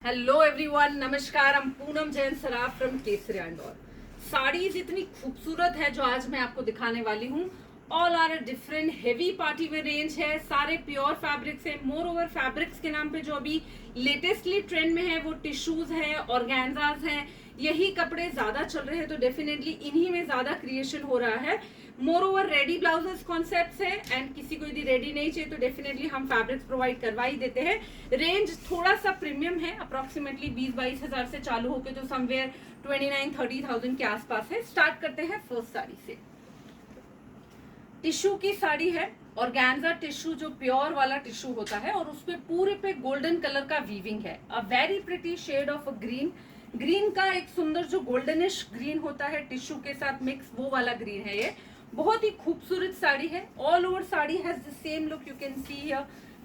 Hello everyone, नमस्कार। हम Poonam Jain Saraf from Kesari Indore. Saris इतनी खूबसूरत है जो आज मैं आपको दिखाने वाली हूँ। All are different heavy party wear range है, सारे प्योर फैब्रिक्स है। मोर ओवर फैब्रिक्स के नाम पे जो अभी लेटेस्टली ट्रेंड में है वो टिश्यूज है, ऑर्गेन्जाज हैं। यही कपड़े ज्यादा चल रहे हैं तो डेफिनेटली इन्हीं में ज्यादा क्रिएशन हो रहा है। More over ready blouses concepts है एंड किसी को यदि रेडी नहीं चाहिए तो डेफिनेटली हम फैब्रिक्स प्रोवाइड करवा ही देते हैं। रेंज थोड़ा सा प्रीमियम है, अप्रोक्सीमेटली 20-22 हजार से चालू होकर जो समवेयर 29-30,000 के आसपास है। स्टार्ट करते हैं फर्स्ट साड़ी से। टिश्यू की साड़ी है, ऑर्गेन्जा टिश्यू जो प्योर वाला टिश्यू होता है और उसपे पूरे पे गोल्डन कलर का वीविंग है। A very pretty shade of green. Green का एक सुंदर जो गोल्डनिश ग्रीन होता है टिश्यू के साथ मिक्स, वो वाला ग्रीन है। ये बहुत ही खूबसूरत साड़ी है। All over sari has the same look, you can see here.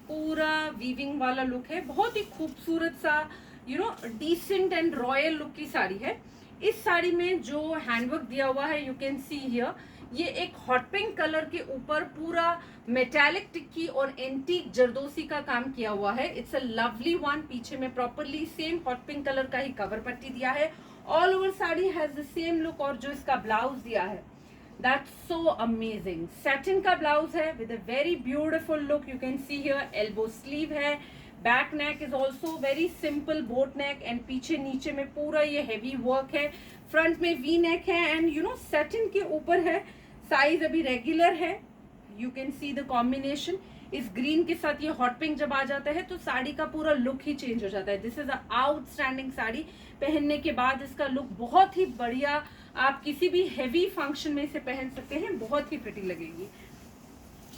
पूरा वीविंग वाला लुक है, बहुत ही खूबसूरत सा डिसेंट एंड रॉयल लुक की साड़ी है। इस साड़ी में जो हैंडवर्क दिया हुआ है, यू कैन सी हियर, ये एक हॉट पिंक कलर के ऊपर पूरा मेटालिक टिक्की और एंटीक जरदोसी का काम किया हुआ है। It's a lovely one. पीछे में properly same hot pink colour का ही कवर पट्टी दिया है। All over sari has the same look और जो इसका ब्लाउज दिया है that's so amazing। satin का ब्लाउज है with a very beautiful look, you can see here। elbow sleeve है, back neck is also very simple boat neck and पीछे नीचे में पूरा ये हेवी वर्क है। फ्रंट में वी नेक है एंड सेटिन के ऊपर है। साइज अभी रेगुलर है, you can see the combination. इस ग्रीन के साथ ये हॉट पिंक जब आ जाता है तो साड़ी का पूरा लुक ही चेंज हो जाता है। This is a outstanding sari. पहनने के बाद इसका लुक बहुत ही बढ़िया, आप किसी भी हेवी फंक्शन में इसे पहन सकते हैं, बहुत ही प्रिटी लगेगी।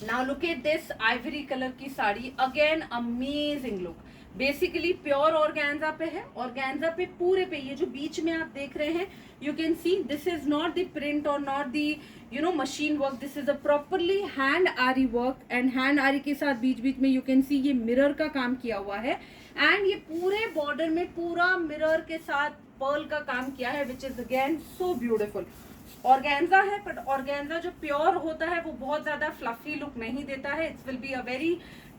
Now look at this ivory colour की sari, again amazing look. Basically pure organza पे है। ऑर्गेन्जा पे पूरे पे ये जो बीच में आप देख रहे हैं, you can see this is not the print और not the machine work. This is a properly hand aari work and hand aari के साथ बीच बीच में यू कैन सी ये मिरर का काम किया हुआ है एंड ये पूरे बॉर्डर में पूरा मिरर के साथ पर्ल का काम किया है, which is again so beautiful. Organza है बट ऑर्गेन्जा जो प्योर होता है वो बहुत ज्यादा फ्लफी लुक नहीं देता है। It's will be a very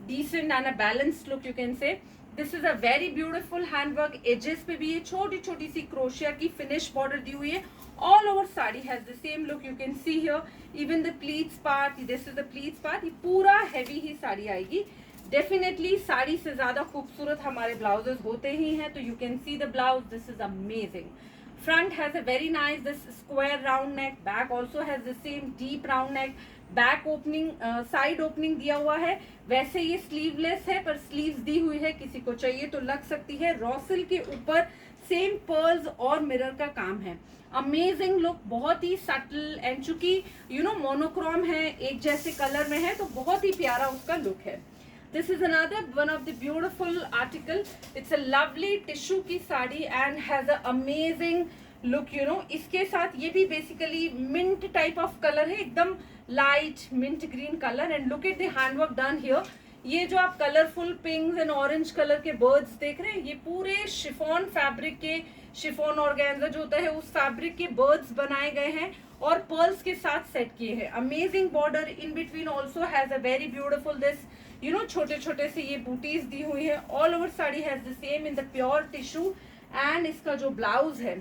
decent and a balanced look, you can say. This is a very beautiful handwork. Edges पे भी ये छोटी छोटी सी क्रोशिया की फिनिश बॉर्डर दी हुई है। All over sari has the same look, you can see here. Even the pleats part, this is the pleats part. ये पूरा हैवी ही साड़ी आएगी। डेफिनेटली साड़ी से ज्यादा खूबसूरत हमारे ब्लाउजेस होते ही हैं, तो you can see the blouse. This is amazing. Front has a very nice this square round neck, back also has the same deep round neck, back opening side opening दिया हुआ है। वैसे ये स्लीवलेस है पर स्लीव्स दी हुई है, किसी को चाहिए तो लग सकती है। रॉसिल के ऊपर सेम पर्ल्स और मिरर का काम है। अमेजिंग लुक, बहुत ही सटल एंड चूंकि मोनोक्रोम है, एक जैसे कलर में है तो बहुत ही प्यारा उसका लुक है। This is another one of the beautiful article. It's a lovely tissue की sari and has a amazing look, इसके साथ ये भी basically mint type of color है, एकदम light mint green color and look at the handwork done here। ये जो आप कलरफुल पिंक्स एंड ऑरेंज कलर के बर्ड्स देख रहे हैं, ये पूरे शिफॉन फैब्रिक के, शिफॉन ऑर्गेन्जा जो होता है उस फैब्रिक के बर्ड्स बनाए गए हैं और पर्ल्स के साथ सेट किए हैं। Amazing border in between also has a very beautiful this छोटे छोटे से ये बूटीज दी हुई है। All over sari has the same in the pure tissue and इसका जो ब्लाउज है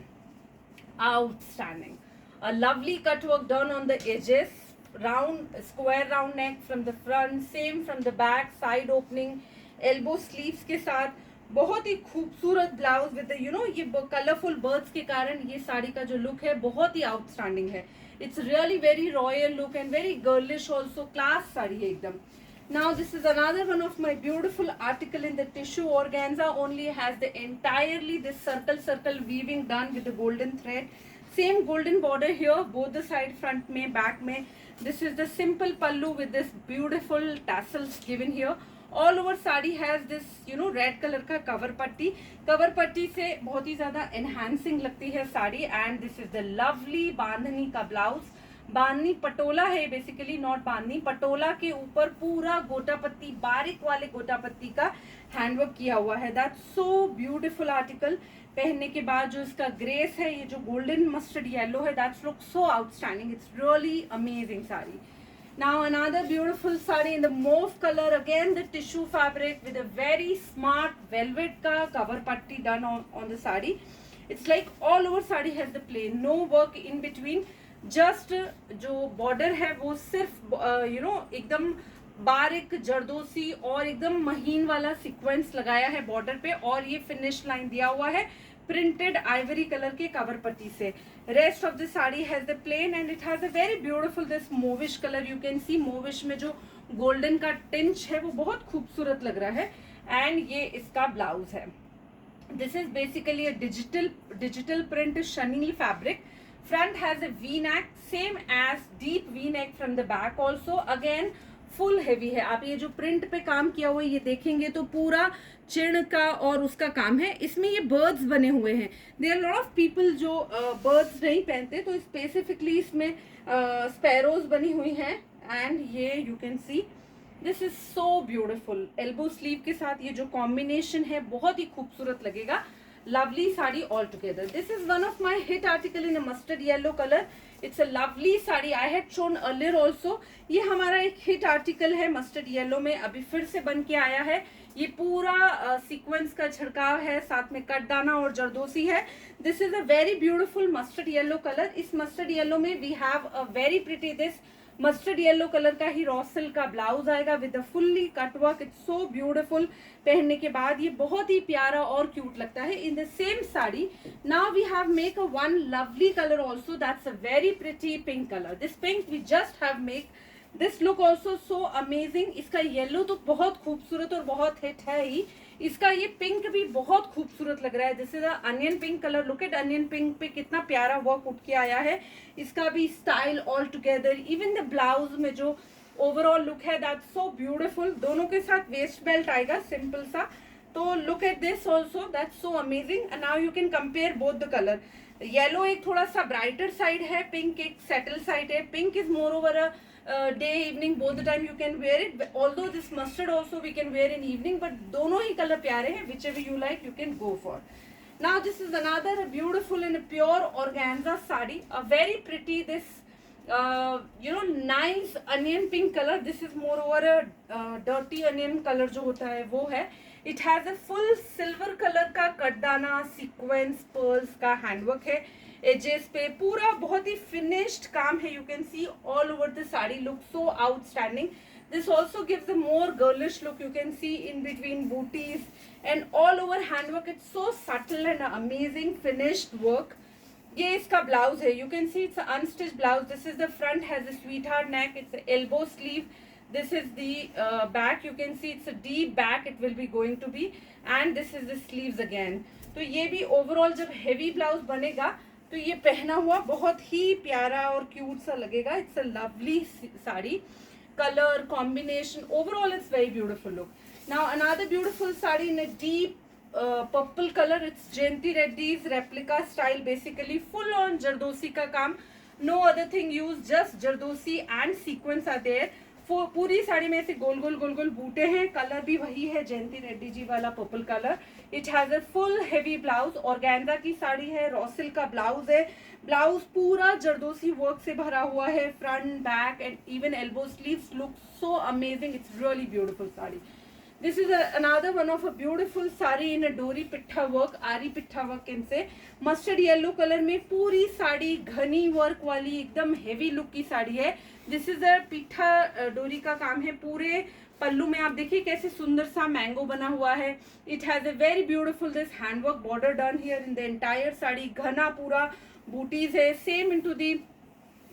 outstanding. A lovely cut work done on the edges, round square round neck from the front, same from the back, side opening, elbow sleeves के साथ बहुत ही खूबसूरत blouse with ये colourful birds के कारण ये साड़ी का जो लुक है बहुत ही आउटस्टैंडिंग है। It's really very royal look and very girlish also, class sari है एकदम। Now this is another one of my beautiful article in the tissue organza, only has the entirely this circle weaving done with the golden thread, same golden border here both the side, front में back में। This is the simple pallu with this beautiful tassels given here। All over sari has this red colour का cover पट्टी। Cover पट्टी से बहुत ही ज्यादा enhancing लगती है sari and this is the lovely bandhani का ब्लाउज। बांधनी पटोला है बेसिकली, नॉट बांधनी, पटोला के ऊपर पूरा गोटा पत्ती, बारीक वाले गोटा पत्ती का हैंडवर्क किया हुआ है। That's so beautiful article. पहनने के बाद जो इसका ग्रेस है, ये जो गोल्डन मस्टर्ड येलो है, that's look so outstanding. It's really amazing sari. Now another beautiful sari in the mauve color, again the tissue fabric with a very smart velvet ka cover patti done on the sari. It's like all over sari has the plain, no work in between. Just जो border है वो सिर्फ एकदम बारीक जरदोसी और एकदम महीन वाला सीक्वेंस लगाया है बॉर्डर पे, और ये फिनिश लाइन दिया हुआ है प्रिंटेड आइवरी कलर के कवर पट्टी से. Rest of the sari has the plain and it has a very beautiful this mauvish colour. You can see mauvish में जो गोल्डन का टिंच है वो बहुत खूबसूरत लग रहा है. एंड ये इसका ब्लाउज है. This is basically a digital print chenille fabric. Front has a V neck same as deep V neck from the back also. Again full heavy है. आप ये जो प्रिंट पे काम किया हुआ है ये देखेंगे तो पूरा चिड़ का और उसका काम है. इसमें ये बर्ड्स बने हुए हैं. There are lot of people जो बर्ड्स नहीं पहनते, तो स्पेसिफिकली इसमें स्पैरोज बनी हुई हैं. एंड ये you can see this is so beautiful. Elbow sleeve के साथ ये जो कॉम्बिनेशन है बहुत ही खूबसूरत लगेगा. lovely sari altogether. This is one of my hit article in a mustard yellow color. It's a lovely sari. I had shown earlier also. ये हमारा एक हिट आर्टिकल है मस्टर्ड येलो में, अभी फिर से बन के आया है. ये पूरा सीक्वेंस का छिड़काव है, साथ में कटदाना और जरदोसी है. This is a very beautiful mustard yellow colour. इस मस्टर्ड येलो में we have a very pretty this mustard yellow colour का ही रॉ सिल्क का ब्लाउज आएगा with a fully cut work. It's so beautiful. पहनने के बाद ये बहुत ही प्यारा और क्यूट लगता है. In the same sari now we have make a one lovely colour also. That's a very pretty pink colour. This pink we just have make this look also so amazing. इसका येलो तो बहुत खूबसूरत और बहुत hit है ही. इसका ये pink भी बहुत खूबसूरत लग रहा है. This is onion pink colour. Look at onion pink पे कितना प्यारा वर्क उठ के आया है. इसका भी style all together. Even the blouse में जो ओवरऑल लुक है दैट्स सो ब्यूटिफुल. दोनों के साथ वेस्ट बेल्ट आएगा सिंपल सा. तो look at this also that's so amazing. And now you can compare both the colour. Yellow एक थोड़ा सा ब्राइटर साइड है, पिंक एक सेटल साइड है. Pink is more over a day evening both the time you can wear it, although this mustard also we can wear in evening, but दोनों ही colour प्यारे हैं. whichever you like you can go for. Now this is another beautiful and pure organza sari, a very pretty this nice onion pink color. This is more over a dirty onion color जो होता है वो है. It has a full silver color का कटदाना sequence pearls का handwork है. Edges पे पूरा बहुत ही फिनिश्ड काम है. You can see all over the sari look so outstanding. This also gives a more girlish look. You can C in between booties and all over handwork. It's so subtle and amazing finished work. ये इसका blouse है. You can see it's unstitch blouse. This is the front has a sweet heart neck. It's elbow sleeve. This is the back. You can see it's a deep back. It will be going to be, and this is the sleeves again. तो ये भी overall जब heavy blouse बनेगा तो ये पहना हुआ बहुत ही प्यारा और क्यूट सा लगेगा. It's a lovely sari. Colour combination overall it's very beautiful look. Now another beautiful sari in a deep purple colour. It's Jayanti Reddy's replica style. Basically full on zardozi का काम. No other thing use, just zardozi and sequins are there. पूरी साड़ी में ऐसे गोल गोल गोल गोल बूटे हैं. Colour भी वही है जयंती रेड्डी जी वाला purple colour. It has a full heavy blouse. Organza की साड़ी है. रॉसिल का ब्लाउज है. ब्लाउज पूरा जरदोसी वर्क से भरा हुआ है. Front back and even elbow sleeves look so amazing. It's really beautiful sari. This is another one of a beautiful sari in a डोरी पिट्ठा वर्क, आरी पिट्ठा वर्क इनसे. मस्टर्ड येलो कलर में पूरी साड़ी घनी वर्क वाली एकदम हेवी लुक की साड़ी है. दिस इज अ पिट्ठा डोरी का काम है. पूरे पल्लू में आप देखिए कैसे सुंदर सा मैंगो बना हुआ है. It has a very beautiful this handwork border done here in the entire sari. घना पूरा बूटीज है. Same into the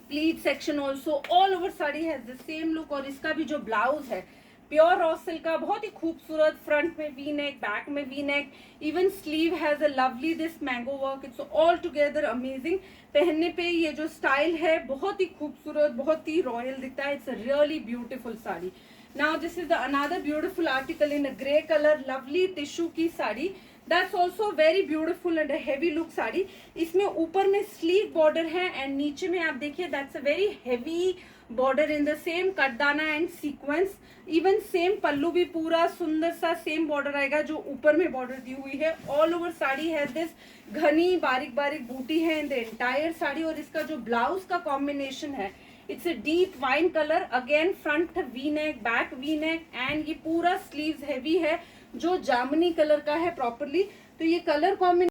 pleat section also. All over sari has the same look. और इसका भी जो ब्लाउज है प्योर रॉ सिल्क का, बहुत ही खूबसूरत. फ्रंट में वी नेक, बैक में V neck. Even sleeve has a lovely this mango work. It's all together amazing. पहनने पे ये जो स्टाइल है बहुत ही खूबसूरत, बहुत ही रॉयल दिखता है. It's a really beautiful sari. Now this is the another beautiful article in a grey colour. Lovely tissue की sari. That's also very beautiful and a heavy look sari. इसमें ऊपर में स्लीव बॉर्डर है एंड नीचे में आप देखिए that's a very heavy border in the same katdana and sequence. Even same pallu भी पूरा सुंदर सा सेम बॉर्डर आएगा जो ऊपर में बॉर्डर दी हुई है. ऑल ओवर साड़ी है दिस घनी बारीक बारीक बूटी है इन द एंटायर साड़ी. और इसका जो ब्लाउज का कॉम्बिनेशन है it's a deep wine colour, again front V neck, back V neck, and ये पूरा स्लीव्स हैवी है जो जामुनी कलर का है प्रॉपरली। तो ये कलर कॉम्बिनेशन